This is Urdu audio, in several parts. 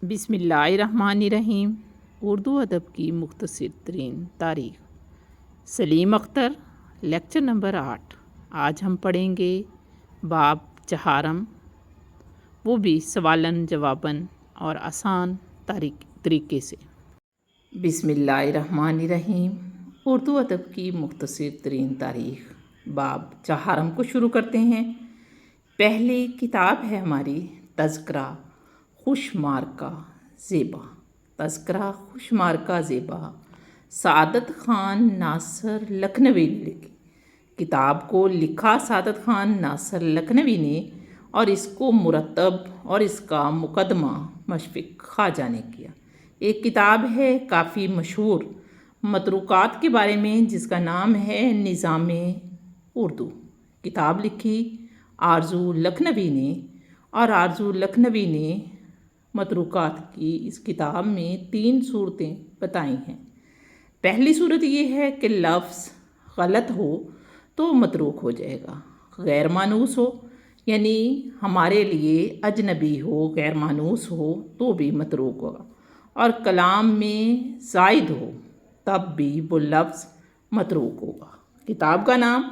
بسم اللہ الرحمن الرحیم۔ اردو ادب کی مختصر ترین تاریخ۔ سلیم اختر، لیکچر نمبر 8۔ آج ہم پڑھیں گے باب چہارم، وہ بھی سوالن جواباً اور آسان طریقے سے۔ بسم اللہ الرحمن الرحیم۔ اردو ادب کی مختصر ترین تاریخ، باب چہارم کو شروع کرتے ہیں۔ پہلی کتاب ہے ہماری تذکرہ خوشمارکہ زیبا۔ تذکرہ خوشمارکہ زیبا سعادت خان ناصر لکھنوی نے لکھی۔ کتاب کو لکھا سعادت خان ناصر لکھنوی نے اور اس کو مرتب اور اس کا مقدمہ مشفق خواجہ نے کیا۔ ایک کتاب ہے کافی مشہور متروکات کے بارے میں جس کا نام ہے نظام اردو۔ کتاب لکھی آرزو لکھنوی نے، اور آرزو لکھنوی نے متروکات کی اس کتاب میں 3 صورتیں بتائی ہیں۔ پہلی صورت یہ ہے کہ لفظ غلط ہو تو متروک ہو جائے گا، غیر مانوس ہو یعنی ہمارے لیے اجنبی ہو، غیر مانوس ہو تو بھی متروک ہوگا، اور کلام میں زائد ہو تب بھی وہ لفظ متروک ہوگا۔ کتاب کا نام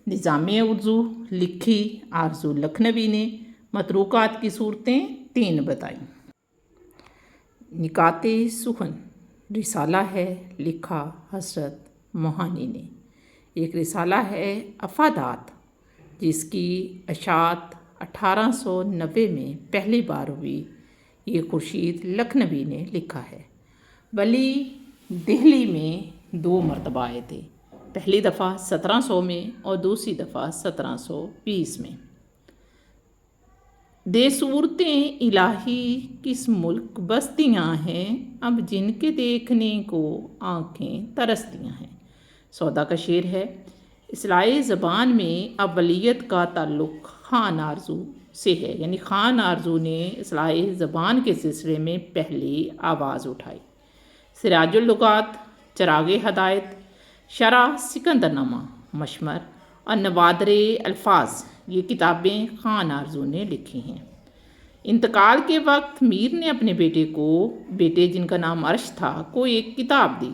نظام اردو، لکھی آرزو لکھنوی نے، متروکات کی صورتیں 3 بتائیں۔ نکات سخن رسالہ ہے، لکھا حضرت موہانی نے۔ ایک رسالہ ہے افادات جس کی اشاعت 1890 میں پہلی بار ہوئی، یہ خورشید لکھنوی نے لکھا ہے۔ ولی دہلی میں 2 مرتبہ آئے تھے، پہلی دفعہ 1700 میں اور دوسری دفعہ 1720 میں۔ دے صورتیں الہی کس ملک بستیاں ہیں، اب جن کے دیکھنے کو آنکھیں ترستیاں ہیں۔ سودا کا شعر ہے۔ اصلاحِ زبان میں اولیت کا تعلق خان آرزو سے ہے، یعنی خان آرزو نے اصلاحِ زبان کے سلسلے میں پہلی آواز اٹھائی۔ سراج اللغات، چراغ ہدایت، شرح سکندر نامہ، مشمر اور نوادرِ الفاظ، یہ کتابیں خان آرزو نے لکھی ہیں۔ انتقال کے وقت میر نے اپنے بیٹے جن کا نام عرش تھا کو ایک کتاب دی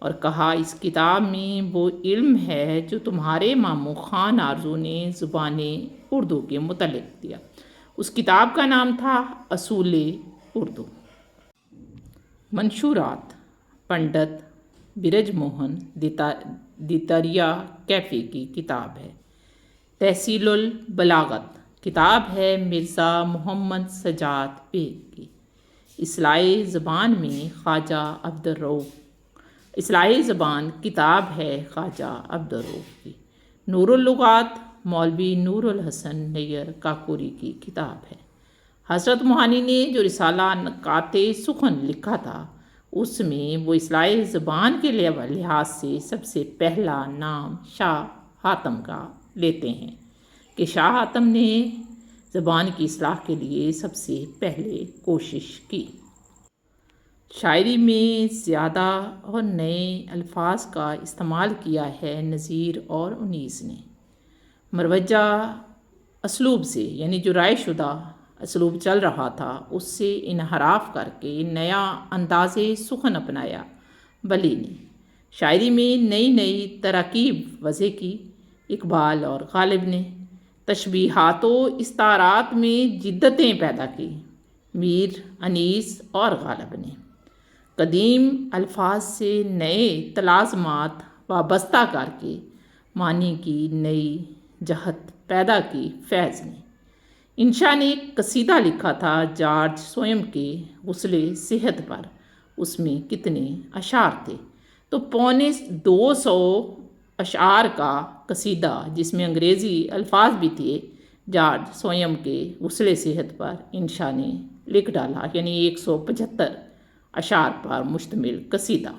اور کہا اس کتاب میں وہ علم ہے جو تمہارے ماموں خان آرزو نے زبان اردو کے متعلق دیا۔ اس کتاب کا نام تھا اصول اردو۔ منشورات، پنڈت برج موہن دیتریا کیفی کی کتاب ہے۔ تحصیل البلاغت کتاب ہے مرزا محمد سجاد بیگ کی۔ اصلاحِ زبان میں خواجہ عبدالرؤف، اصلاحِ زبان کتاب ہے خواجہ عبدالرؤف کی۔ نور اللغات مولوی نور الحسن نیر کاکوری کی کتاب ہے۔ حضرت موہانی نے جو رسالہ نکات سخن لکھا تھا اس میں وہ اصلاحِ زبان کے لحاظ سے سب سے پہلا نام شاہ حاتم کا لیتے ہیں کہ شاہ حاتم نے زبان کی اصلاح کے لیے سب سے پہلے کوشش کی۔ شاعری میں زیادہ اور نئے الفاظ کا استعمال کیا ہے نذیر اور انیس نے۔ مروجہ اسلوب سے، یعنی جو رائے شدہ اسلوب چل رہا تھا اس سے انحراف کر کے نیا انداز سخن اپنایا ولی نے۔ شاعری میں نئی تراکیب وضع کی اقبال اور غالب نے۔ تشبیہات و استعارات میں جدتیں پیدا کی میر، انیس اور غالب نے۔ قدیم الفاظ سے نئے تلازمات وابستہ کر کے معنی کی نئی جہت پیدا کی فیض نے۔ انشا نے ایک قصیدہ لکھا تھا جارج سوئم کے غسلِ صحت پر، اس میں کتنے اشعار تھے؟ تو 250 اشعار کا قصیدہ جس میں انگریزی الفاظ بھی تھے جارج سوئم کے غسلِ صحت پر انشا نے لکھ ڈالا، یعنی 175 اشعار پر مشتمل قصیدہ۔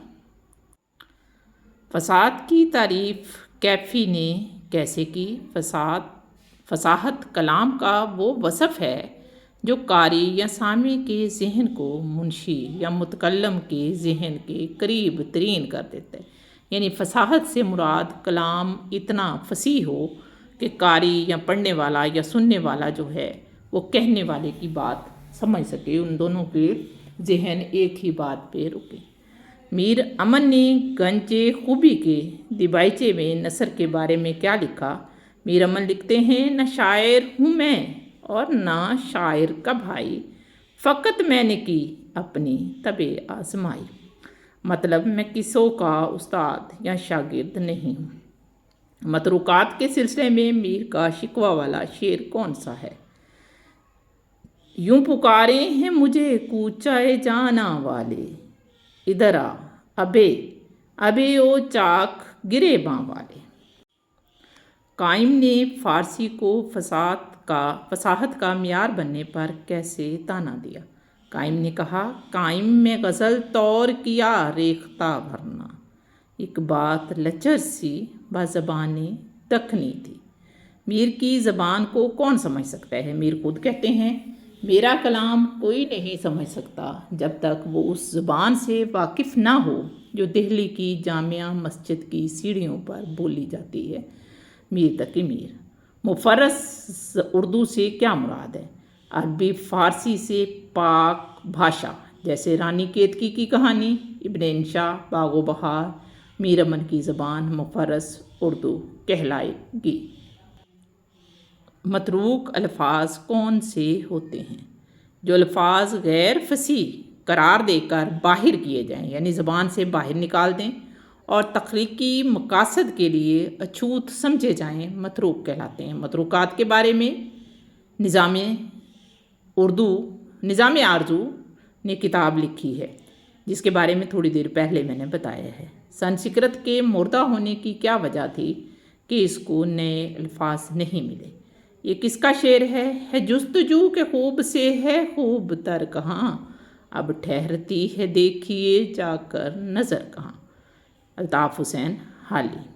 فصاحت کی تعریف کیفی نے کیسے کی؟ فصاحت کلام کا وہ وصف ہے جو قاری یا سامع کے ذہن کو منشی یا متکلم کے ذہن کے قریب ترین کر دیتا ہے، یعنی فصاحت سے مراد کلام اتنا فصیح ہو کہ قاری یا پڑھنے والا یا سننے والا جو ہے وہ کہنے والے کی بات سمجھ سکے، ان دونوں کے ذہن ایک ہی بات پہ رکے۔ میر امن نے گنج خوبی کے دیبائچے میں نثر کے بارے میں کیا لکھا؟ میر امن لکھتے ہیں، نہ شاعر ہوں میں اور نہ شاعر کا بھائی، فقط میں نے کی اپنی طبع آزمائی۔ مطلب میں کسوں کا استاد یا شاگرد نہیں ہوں۔ متروکات کے سلسلے میں میر کا شکوہ والا شعر کون سا ہے؟ یوں پکارے ہیں مجھے کوچہ جانا والے، ادھر آ ابے ابے او چاک گرے باں والے۔ قائم نے فارسی کو فصاحت کا معیار بننے پر کیسے طعنہ دیا؟ قائم نے کہا، قائم میں غزل طور کیا ریختہ بھرنا، ایک بات لچر سی بزبان دکنی تھی۔ میر کی زبان کو کون سمجھ سکتا ہے؟ میر خود کہتے ہیں، میرا کلام کوئی نہیں سمجھ سکتا جب تک وہ اس زبان سے واقف نہ ہو جو دہلی کی جامع مسجد کی سیڑھیوں پر بولی جاتی ہے۔ میر تقی میر۔ مفرس اردو سے کیا مراد ہے؟ عربی فارسی سے پاک بھاشا، جیسے رانی کیتکی کی کہانی، ابن انشا، باغ و بہار۔ میر امن کی زبان مفرس اردو کہلائے گی۔ متروک الفاظ کون سے ہوتے ہیں؟ جو الفاظ غیر فصیح قرار دے کر باہر کیے جائیں، یعنی زبان سے باہر نکال دیں اور تخلیقی مقاصد کے لیے اچھوت سمجھے جائیں، متروک کہلاتے ہیں۔ متروکات کے بارے میں نظام آرزو نے کتاب لکھی ہے، جس کے بارے میں تھوڑی دیر پہلے میں نے بتایا ہے۔ سنسکرت کے مردہ ہونے کی کیا وجہ تھی کہ اس کو نئے الفاظ نہیں ملے؟ یہ کس کا شعر ہے جستجو کے خوب سے ہے خوب تر کہاں، اب ٹھہرتی ہے دیکھیے جا کر نظر کہاں۔ الطاف حسین حالی۔